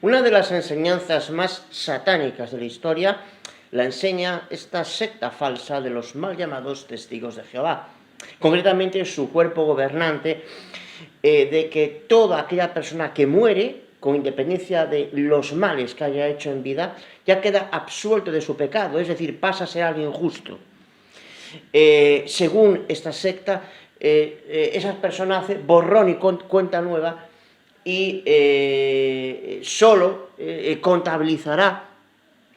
Una de las enseñanzas más satánicas de la historia la enseña esta secta falsa de los mal llamados testigos de Jehová. Concretamente su cuerpo gobernante, de que toda aquella persona que muere, con independencia de los males que haya hecho en vida, ya queda absuelto de su pecado, es decir, pasa a ser alguien justo. Según esta secta, esa persona hace borrón y cuenta nueva y solo contabilizará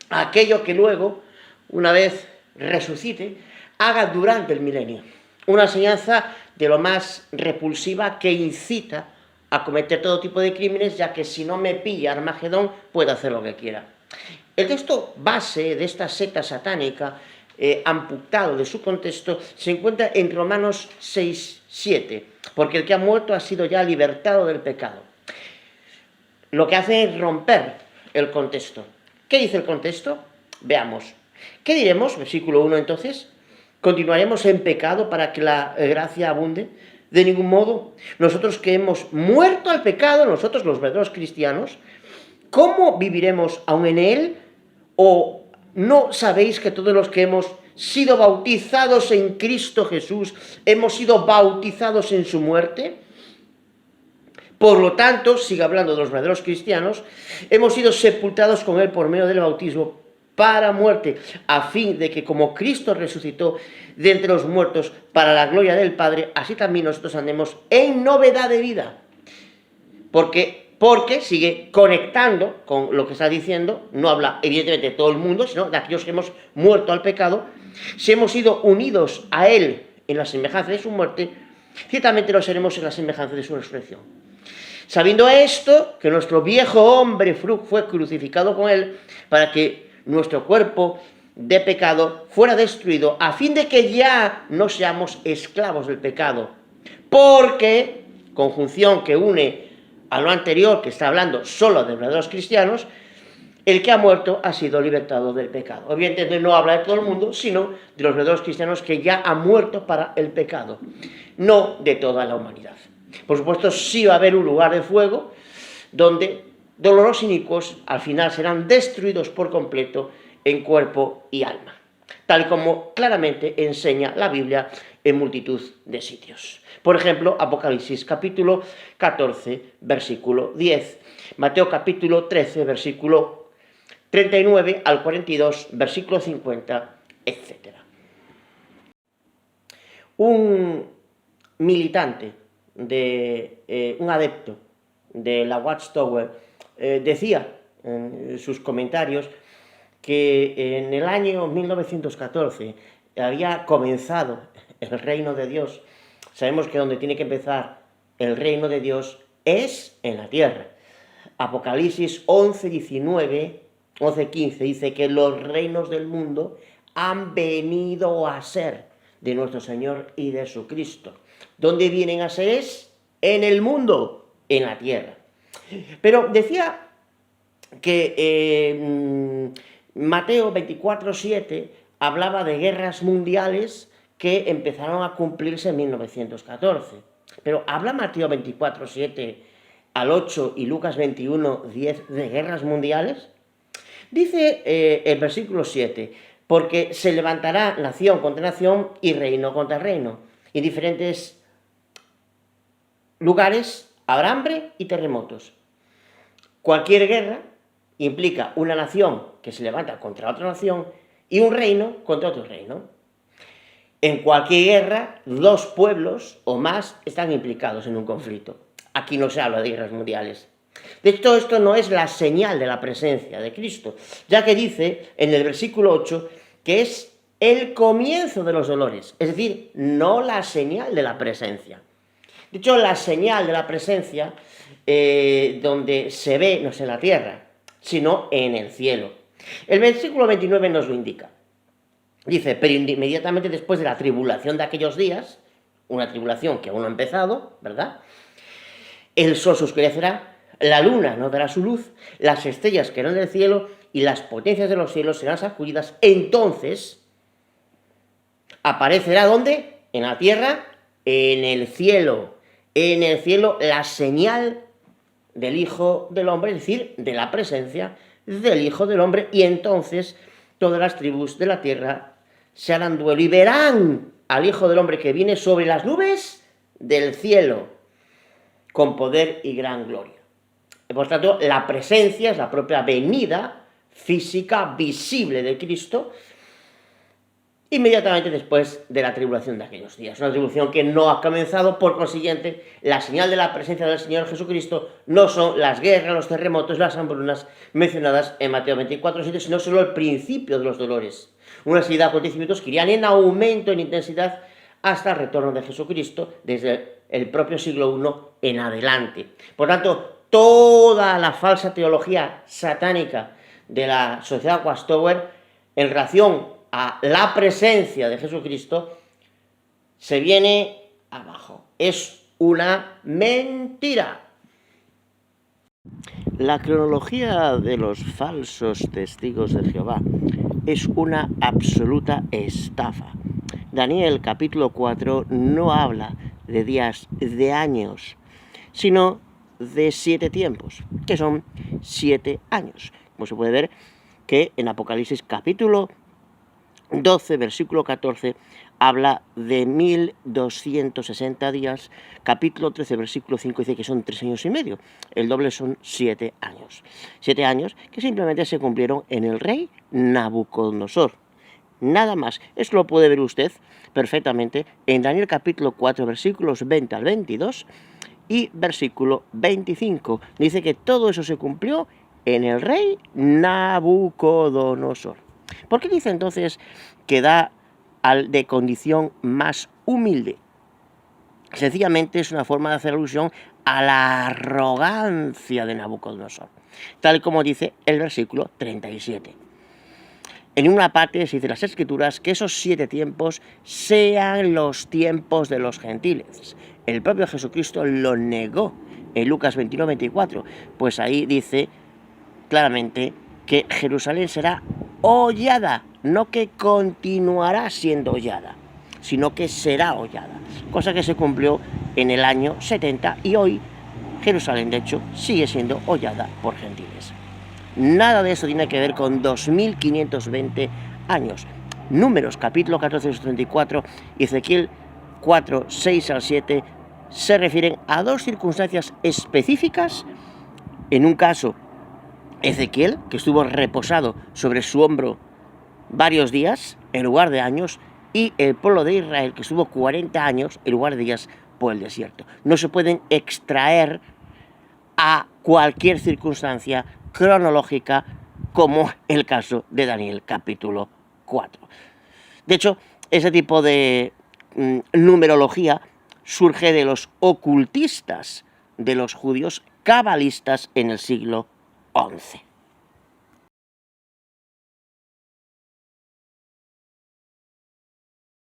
aquello que luego, una vez resucite, haga durante el milenio. Una enseñanza de lo más repulsiva que incita a cometer todo tipo de crímenes, ya que si no me pilla Armagedón, puede hacer lo que quiera. El texto base de esta secta satánica, amputado de su contexto, se encuentra en Romanos 6:7, porque el que ha muerto ha sido ya libertado del pecado. Lo que hace es romper el contexto. ¿Qué dice el contexto? Veamos. ¿Qué diremos? Versículo 1 entonces. ¿Continuaremos en pecado para que la gracia abunde? De ningún modo. Nosotros que hemos muerto al pecado, nosotros los verdaderos cristianos, ¿cómo viviremos aún en él? ¿O no sabéis que todos los que hemos sido bautizados en Cristo Jesús, hemos sido bautizados en su muerte? Por lo tanto, sigue hablando de los verdaderos cristianos, hemos sido sepultados con él por medio del bautismo para muerte, a fin de que como Cristo resucitó de entre los muertos para la gloria del Padre, así también nosotros andemos en novedad de vida. Porque sigue conectando con lo que está diciendo, no habla evidentemente de todo el mundo, sino de aquellos que hemos muerto al pecado. Si hemos sido unidos a él en la semejanza de su muerte, ciertamente lo seremos en la semejanza de su resurrección. Sabiendo esto, que nuestro viejo hombre fue crucificado con él, para que nuestro cuerpo de pecado fuera destruido, a fin de que ya no seamos esclavos del pecado. Porque, conjunción que une a lo anterior, que está hablando solo de verdaderos cristianos, el que ha muerto ha sido libertado del pecado. Obviamente no habla de todo el mundo, sino de los verdaderos cristianos que ya han muerto para el pecado, no de toda la humanidad. Por supuesto, sí va a haber un lugar de fuego donde dolorosos inicuos al final serán destruidos por completo en cuerpo y alma, tal como claramente enseña la Biblia en multitud de sitios. Por ejemplo, Apocalipsis capítulo 14, versículo 10, Mateo capítulo 13, versículo 39 al 42, versículo 50, etc. Un militante, un adepto de la Watchtower, decía en sus comentarios que en el año 1914 había comenzado el reino de Dios. Sabemos que donde tiene que empezar el reino de Dios es en la tierra. Apocalipsis 11:15 dice que los reinos del mundo han venido a ser de nuestro Señor y de su Cristo. ¿Dónde vienen a ser? Es en el mundo, en la tierra. Pero decía que Mateo 24:7 hablaba de guerras mundiales que empezaron a cumplirse en 1914. Pero ¿habla Mateo 24:7 al 8 y Lucas 21:10 de guerras mundiales? Dice el versículo 7, porque se levantará nación contra nación y reino contra reino. En diferentes lugares habrá hambre y terremotos. Cualquier guerra implica una nación que se levanta contra otra nación y un reino contra otro reino. En cualquier guerra, dos pueblos o más están implicados en un conflicto. Aquí no se habla de guerras mundiales. De hecho, esto no es la señal de la presencia de Cristo, ya que dice en el versículo 8 que es el comienzo de los dolores, es decir, no la señal de la presencia. De hecho, la señal de la presencia, donde se ve, no es en la tierra, sino en el cielo. El versículo 29 nos lo indica. Dice, pero inmediatamente después de la tribulación de aquellos días, una tribulación que aún no ha empezado, ¿verdad? El sol se oscurecerá, la luna no dará su luz, las estrellas caerán del cielo y las potencias de los cielos serán sacudidas. Entonces, aparecerá ¿dónde? En la tierra, en el cielo. En el cielo la señal del Hijo del Hombre, es decir, de la presencia del Hijo del Hombre, y entonces todas las tribus de la tierra se harán duelo y verán al Hijo del Hombre que viene sobre las nubes del cielo, con poder y gran gloria. Por tanto, la presencia es la propia venida física, visible de Cristo, inmediatamente después de la tribulación de aquellos días. Una tribulación que no ha comenzado, por consiguiente, la señal de la presencia del Señor Jesucristo no son las guerras, los terremotos, las hambrunas mencionadas en Mateo 24:7, sino solo el principio de los dolores. Una serie de acontecimientos que irían en aumento, en intensidad, hasta el retorno de Jesucristo, desde el propio siglo I en adelante. Por tanto, toda la falsa teología satánica de la sociedad Watchtower en relación a la presencia de Jesucristo se viene abajo. Es una mentira. La cronología de los falsos testigos de Jehová es una absoluta estafa. Daniel capítulo 4 no habla de días, de años, sino de 7 tiempos, que son 7 años. Como se puede ver que en Apocalipsis capítulo 12, versículo 14, habla de 1260 días, capítulo 13, versículo 5 dice que son 3 años y medio, el doble son 7 años. 7 años que simplemente se cumplieron en el rey Nabucodonosor. Nada más. Esto lo puede ver usted perfectamente en Daniel capítulo 4, versículos 20 al 22 y versículo 25. Dice que todo eso se cumplió en el rey Nabucodonosor. ¿Por qué dice entonces que da al de condición más humilde? Sencillamente es una forma de hacer alusión a la arrogancia de Nabucodonosor, tal como dice el versículo 37. En una parte se dice en las Escrituras que esos 7 tiempos sean los tiempos de los gentiles. El propio Jesucristo lo negó en Lucas 21:24, pues ahí dice claramente que Jerusalén será hollada, no que continuará siendo hollada, sino que será hollada, cosa que se cumplió en el año 70 y hoy Jerusalén, de hecho, sigue siendo hollada por gentiles. Nada de eso tiene que ver con 2520 años. Números, capítulo 14, 34 y Ezequiel 4, 6 al 7 se refieren a 2 circunstancias específicas. En un caso, Ezequiel, que estuvo reposado sobre su hombro varios días en lugar de años, y el pueblo de Israel, que estuvo 40 años en lugar de días por el desierto. No se pueden extraer a cualquier circunstancia cronológica como el caso de Daniel capítulo 4. De hecho, ese tipo de numerología surge de los ocultistas de los judíos cabalistas en el siglo XI.